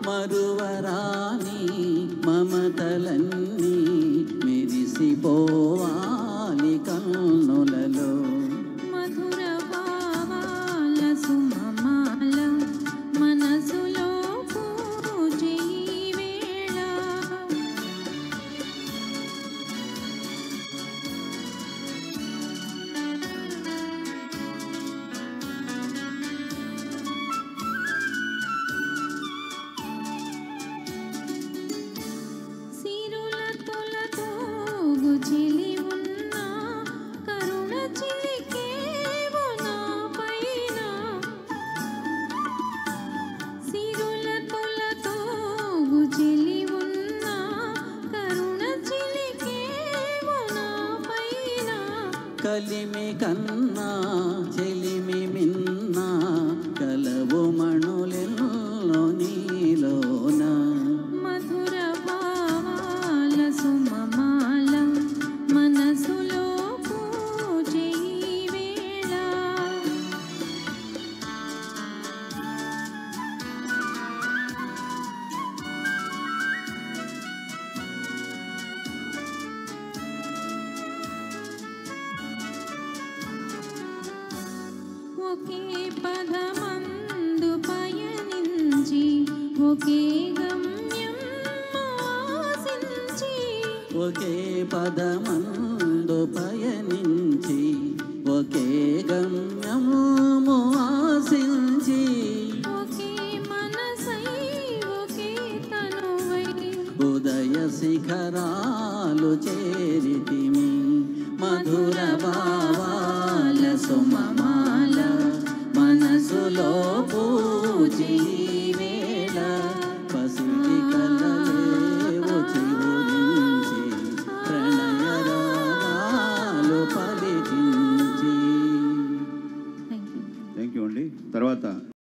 మరువరాని మమతలన్నీ మెరిసిపోవాలి కన్నులలో మధుర భావాల సుమమాల మనసులో పూజే వేళ చెలి ఉన్నా కరుణ చిలికేవో నా పైన సిరుల తొలతో చెలి ఉన్నా కరుణ చిలికేవో నా పైన కలిమి కన్నా చెలిమి మిన్నా కలవు మణులెల్లో నీలోన మధుర భావాల సుమమాల మనసులో పూజే వేళ ఒకే పదమందు పయనించి ఒకే గమ్యం ఆశించి ఒకే పదమందు పయనించి ఒకే గమ్యము ఆశించి ఒకే మనసై ఒకే తనువై ఉదయ శిఖరాలు చేరితిమి మధుర భావాల సుమమాల మనసులో పూజి